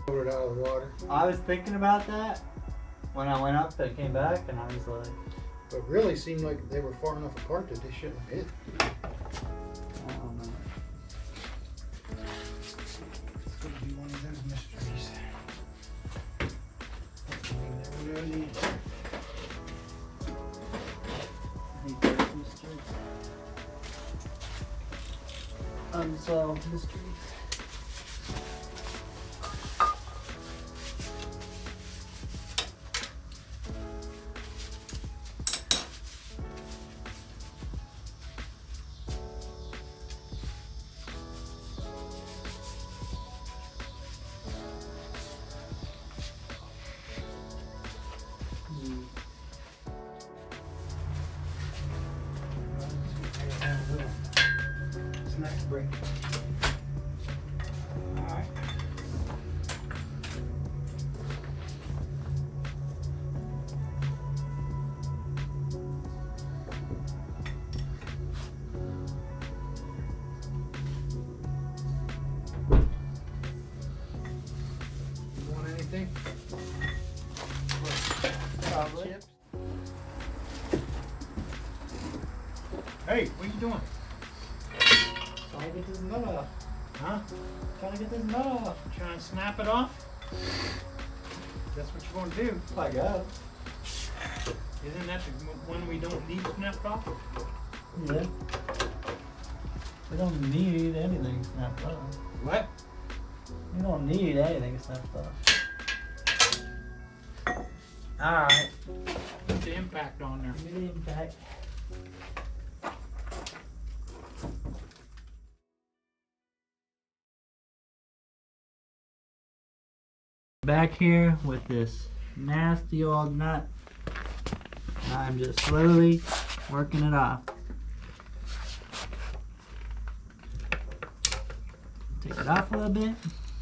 Pulled it out of the water. I was thinking about that when I went up and came back, and I was like, But really seemed like they were far enough apart that they shouldn't have hit. I don't know. It's gonna be one of those mysteries. Never know the answer. Unsolved mysteries. Snack break. Alright. You want anything? Probably. Chips? Hey, what are you doing? Trying to get this nut off. Huh? Trying to get this nut off. Trying to snap it off? That's what you want to do. I guess. Isn't that the one we don't need snapped off? Yeah. We don't need anything snapped off. What? We don't need anything snapped off. Alright. Put the impact on there. Give me the impact. Back here with this nasty old nut. I'm just slowly working it off. Take it off a little bit,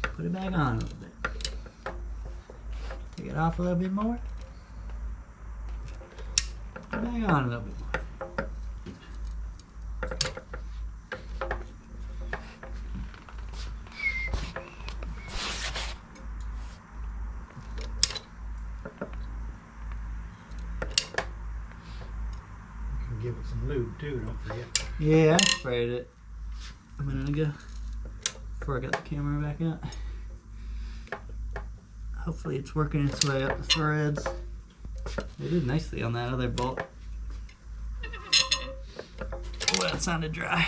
put it back on a little bit. Take it off a little bit more. Put it back on a little bit more. Give it some lube too, don't forget. Yeah, I sprayed it a minute ago before I got the camera back out. Hopefully it's working its way up the threads. They did nicely on that other bolt. Oh, that sounded dry.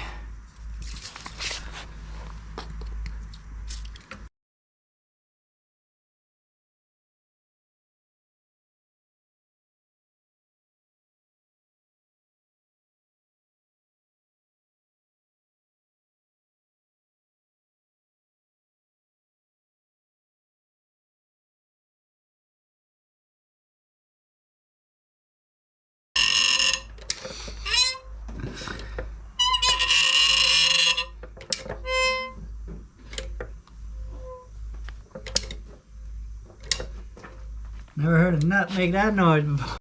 Never heard a nut make that noise before.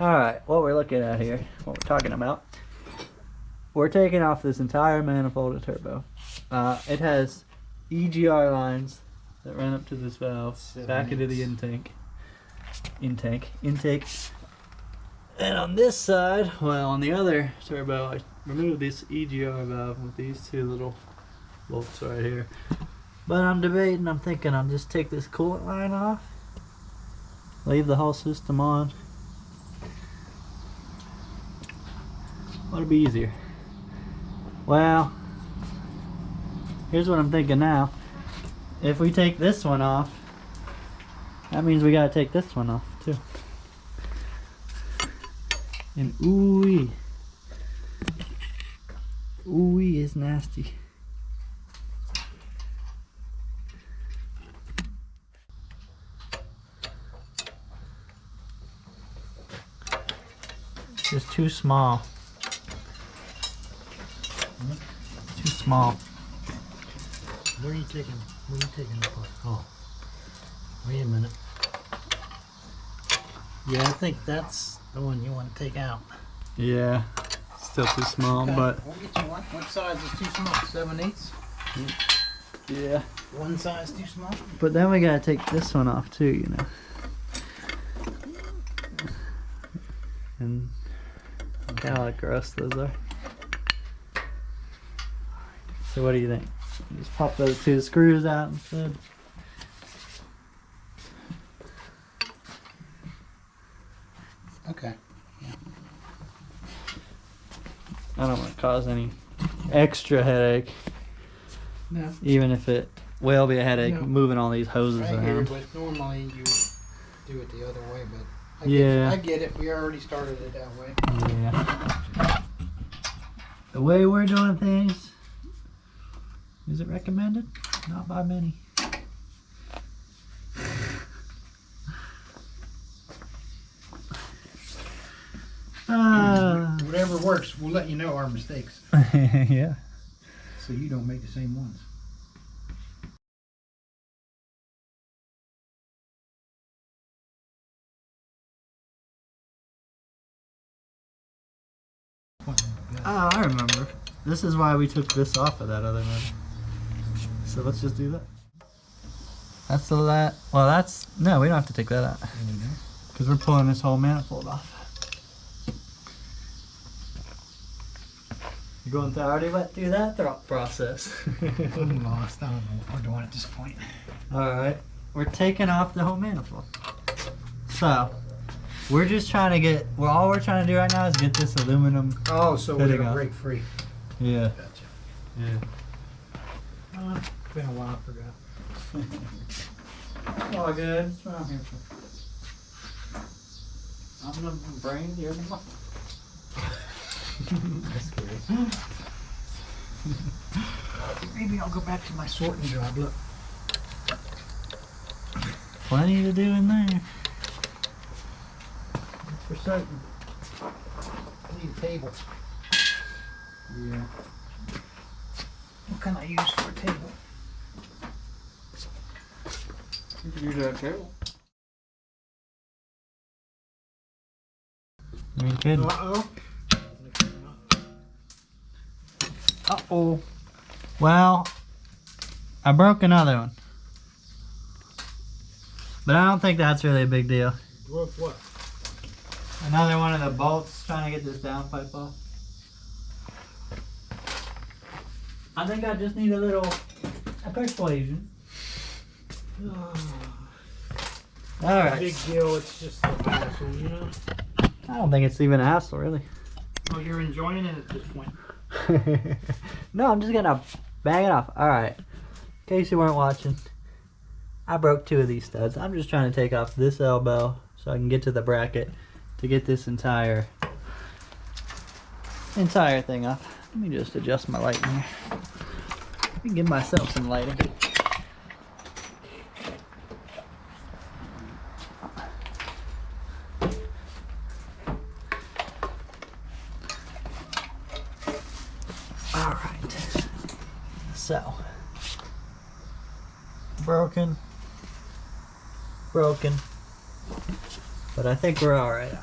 Alright, what we're looking at here, what we're talking about, we're taking off this entire manifold of turbo. It has EGR lines that run up to this valve, back into the intake. And on this side, well, on the other turbo, I removed this EGR valve with these two little bolts right here. But I'm debating, I'm thinking I'll just take this coolant line off, leave the whole system on. What'll be easier? Well, here's what I'm thinking now. If we take this one off, that means we gotta take this one off too. And ooh-wee. Ooh-wee is nasty. It's just too small. Too small. Where are you taking? Where are you taking the part? Oh, wait a minute. Yeah, I think that's the one you want to take out. Yeah, still too small, Okay, but we'll get you one. What size is too small? 7/8? yeah. One size too small? But then we gotta take this one off too, you know. And look how gross those are. So what do you think? Just pop those two screws out instead. Okay. I don't want to cause any extra headache, No. even if it will be a headache No. moving all these hoses I hear, around. but normally you do it the other way, but Yeah. I get it. We already started it that way. Yeah. The way we're doing things, is it recommended? Not by many. Whatever works, we'll let you know our mistakes Yeah. so you don't make the same ones. Oh, I remember. This is why we took this off of that other motor. So let's just do that. That's the well, that's, no, we don't have to take that out. Because we're pulling this whole manifold off. You're going to already went through that process. I'm lost. I don't know what we're doing at this point. Alright, we're taking off the whole manifold. So, we're just trying to get, well, all we're trying to do right now is get this aluminum. Oh, so we're fitting going to up. break free. Yeah. Gotcha. Yeah. It's been a while, I forgot. All good. What's around here for? I'm the brain, you're the muscle. That's scary. Maybe I'll go back to my sorting job. Look. Plenty to do in there. That's for certain. I need a table. Yeah. What can I use for a table? You can use that table. You ain't kidding. Uh-oh. Uh-oh. Well, I broke another one. But I don't think that's really a big deal. Broke what? Another one of the bolts trying to get this downpipe off. I think I just need a persuasion. Alright. Big deal. It's just a hassle, you know? I don't think it's even a hassle, really. Oh, you're enjoying it at this point. No, I'm just gonna bang it off. Alright. In case you weren't watching, I broke two of these studs. I'm just trying to take off this elbow so I can get to the bracket to get this entire thing off. Let me just adjust my lighting here. Let me give myself some lighting. Alright. So. Broken. But I think we're alright on it.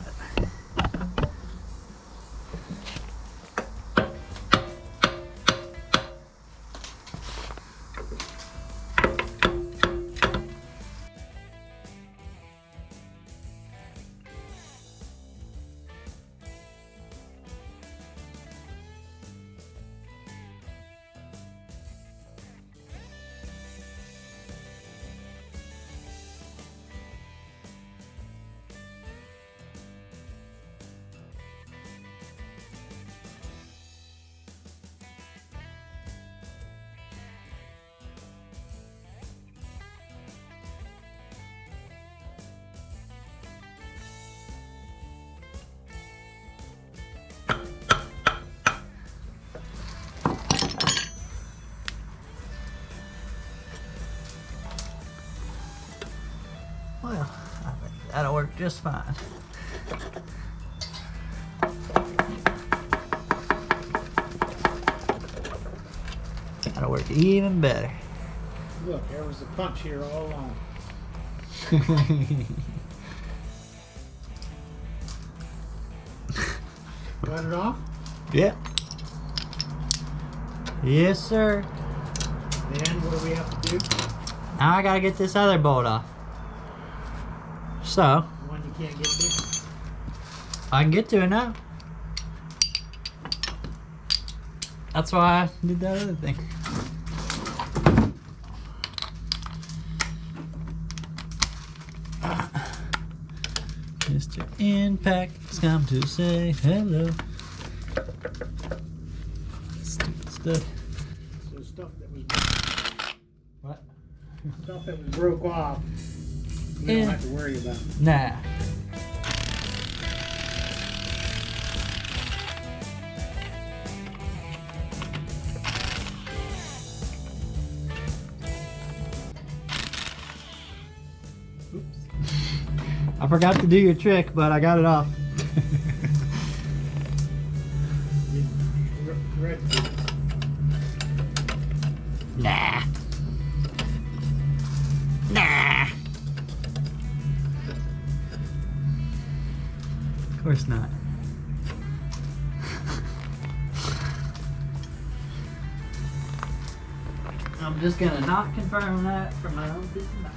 Well, I think that'll work just fine. That'll work even better. Look, there was a punch here all along. Shut it off. Yep. Yes, sir. Then what do we have to do? Now I gotta get this other bolt off. So, One you can't get to. I can get to it now. That's why I did that other thing. Mr. Impact's come to say hello. Stupid stuff. So stuff that was What? stuff that was broke off, we Yeah. don't have to worry about. Nah. Oops. I forgot to do your trick, but I got it off. Red. Nah. Nah. Of course not. I'm just gonna not confirm that for my own peace of mind.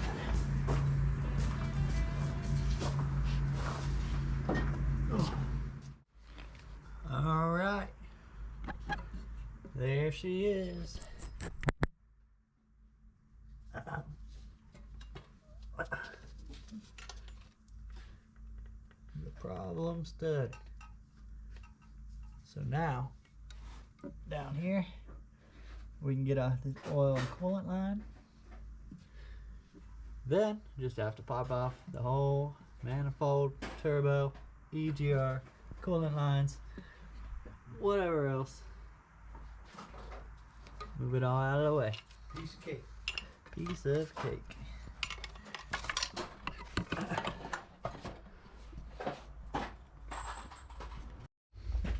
All right. There she is. The problem stud. So now, down here, we can get a this oil and coolant line. Then, just have to pop off the whole manifold, turbo, EGR, coolant lines, whatever else. Move it all out of the way. Piece of cake. Piece of cake.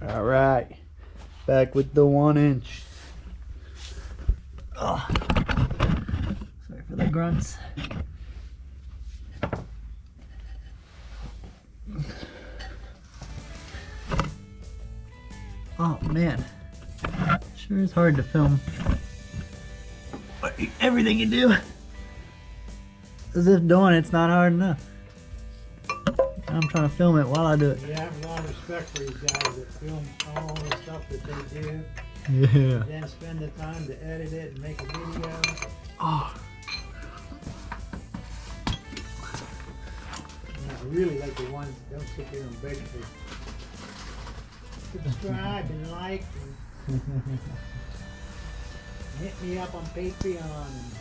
All right, back with the 1 inch. Oh, sorry for the grunts. Oh man, sure is hard to film everything you do. As if doing it's not hard enough. I'm trying to film it while I do it. We have a lot of respect for these guys that film all the stuff that they do, Yeah. then spend the time to edit it and make a video. Oh. And I really like the ones that don't sit there and beg for subscribe and like and hit me up on Patreon. And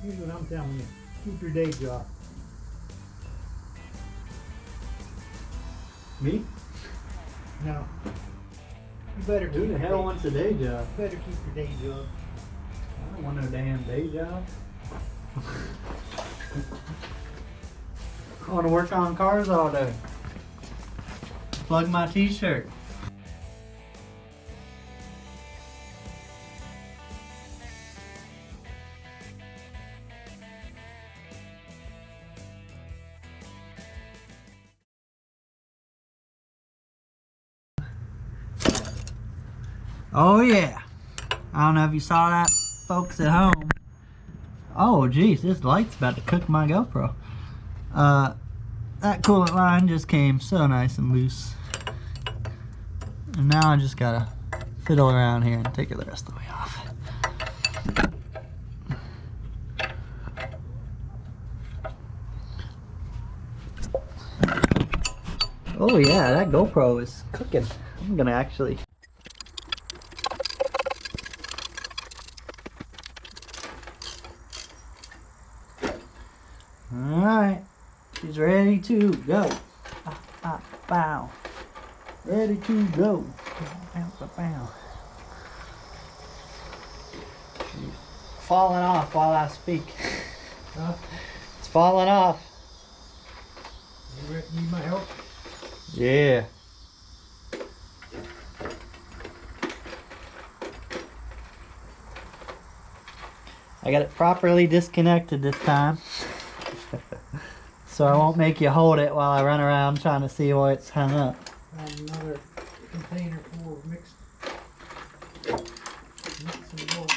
here's what I'm telling you: keep your day job. Me? No, you better Who the hell wants a day job? better keep your day job. I don't want no damn day job. I want to work on cars all day. Plug my t-shirt. Oh yeah. I don't know if you saw that, folks at home. Oh geez, this light's about to cook my GoPro. That coolant line just came so nice and loose. And now I just gotta fiddle around here and take it the rest of the way off. Oh yeah, that GoPro is cooking. I'm gonna actually... Alright, she's ready to go. Bow. Ready to go. Bow. She's falling off while I speak. Huh? It's falling off. You need my help? Yeah. I got it properly disconnected this time. So I won't make you hold it while I run around trying to see where it's hung up. Got another container full of mixed and bolts.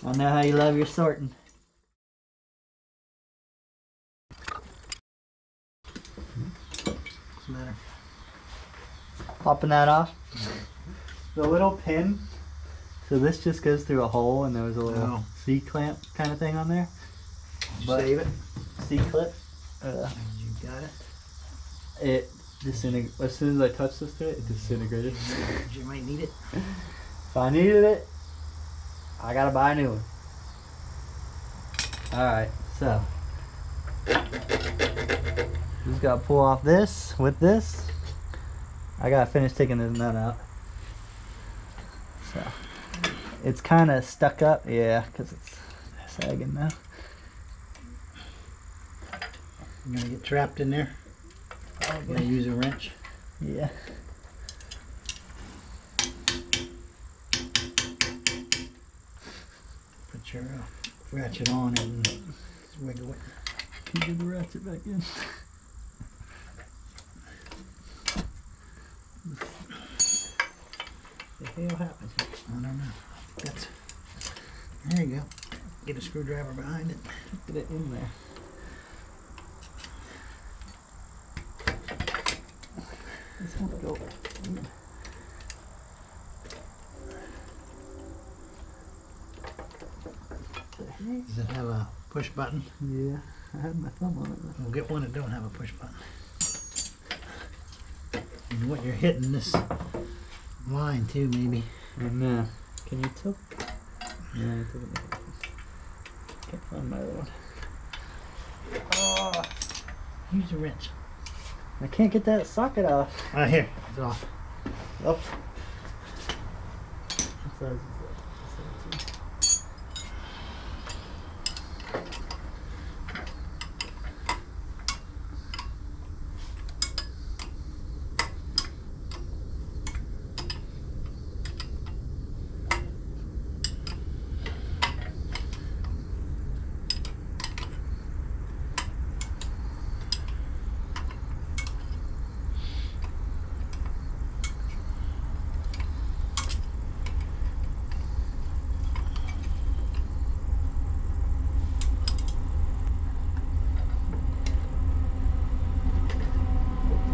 I know how you love your sorting. What's the matter? Popping that off. The little pin. So this just goes through a hole, and there was a little C-clamp kind of thing on there. Save it. C-clip. You got it. It disintegrated. As soon as I touched this to it, it disintegrated. You might need it. If I needed it, I gotta buy a new one. Alright, so. Just gotta pull off this with this. I gotta finish taking this nut out. So. It's kind of stuck up, yeah, because it's sagging now. You're gonna get trapped in there. Probably. Gonna use a wrench. Yeah. Put your ratchet on it and wiggle it. Can you get the ratchet back in? What the hell happened? I don't know. That's, there you go. Get a screwdriver behind it. Get it in there. This won't go. Does it have a push button? Yeah, I had my thumb on it. We'll get one that don't have a push button. And what you're hitting this line too, maybe. And can you tilt? Yeah, I took it. Can't find my other one. Oh, use a wrench. I can't get that socket off. Right here, it's off. Oh. What size is that?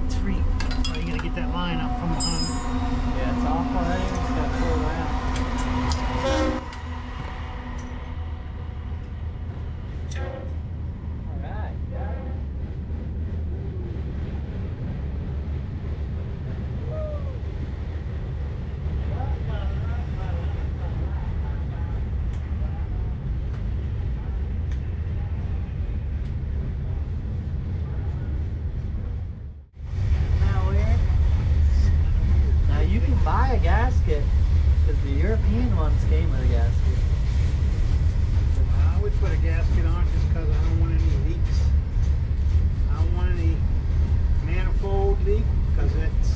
It's free. Oh, you gotta get that line out from behind. Yeah, it's off already. We just gotta pull it around. Alright, got it. Now weird. Now you can buy a gasket because the European ones came with a gasket. I would put a gasket on just because I don't want any leaks. I don't want any manifold leak because it's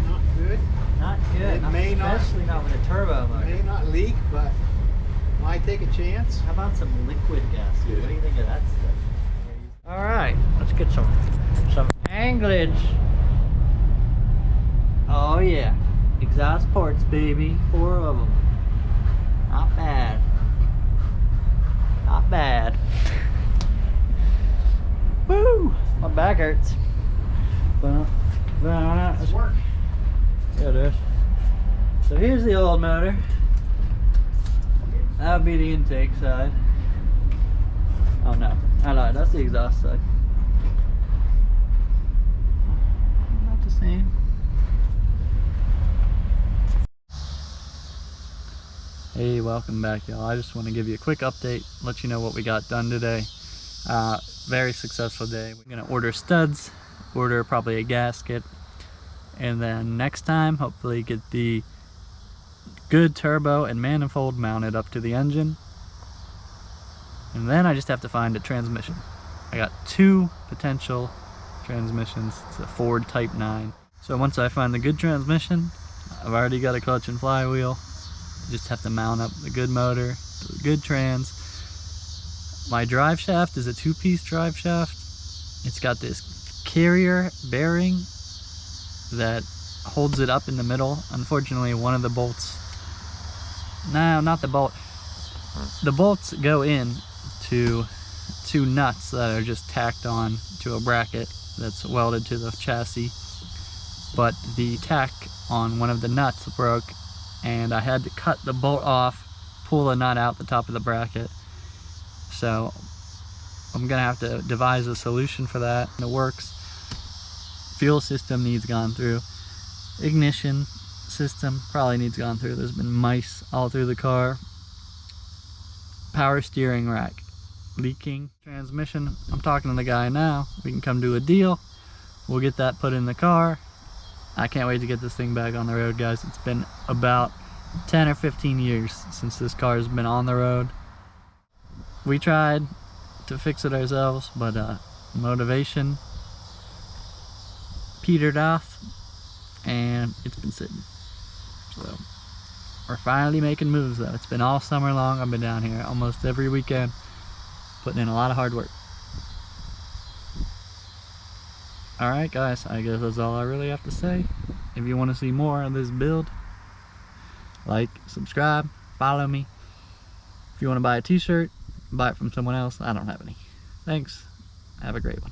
not good. Not good. It may not- especially not with a turbo It motor. may not leak, but why take a chance? How about some liquid gasket? What do you think of that stuff? All right, let's get some anglage. Oh yeah, exhaust ports, baby, 4 of them. Not bad. Not bad. Woo! My back hurts. Let's work. Yeah, it is. So here's the old motor. That would be the intake side. Oh no, I lied. That's the exhaust side. Not the same. Hey, welcome back, y'all. I just want to give you a quick update, let you know what we got done today. Very successful day. We're gonna order studs, order probably a gasket, and then next time hopefully get the good turbo and manifold mounted up to the engine, and then I just have to find a transmission. I got 2 potential transmissions. It's a Ford Type 9. So once I find the good transmission, I've already got a clutch and flywheel. I just have to mount up the good motor, the good trans. My drive shaft is a 2-piece drive shaft. It's got this carrier bearing that holds it up in the middle. Unfortunately, one of the bolts, no, not the bolt, the bolts go in to 2 nuts that are just tacked on to a bracket that's welded to the chassis, but the tack on one of the nuts broke, and I had to cut the bolt off, pull the nut out the top of the bracket. So I'm gonna have to devise a solution for that. It works. Fuel system needs gone through. Ignition system probably needs gone through. There's been mice all through the car. Power steering rack leaking. Transmission, I'm talking to the guy now. We can come do a deal. We'll get that put in the car. I can't wait to get this thing back on the road, guys. It's been about 10 or 15 years since this car has been on the road. We tried to fix it ourselves, but motivation petered off and it's been sitting. So we're finally making moves though. It's been all summer long. I've been down here almost every weekend, putting in a lot of hard work. Alright guys, I guess that's all I really have to say. If you want to see more of this build, like, subscribe, follow me. If you want to buy a t-shirt, buy it from someone else. I don't have any. Thanks. Have a great one.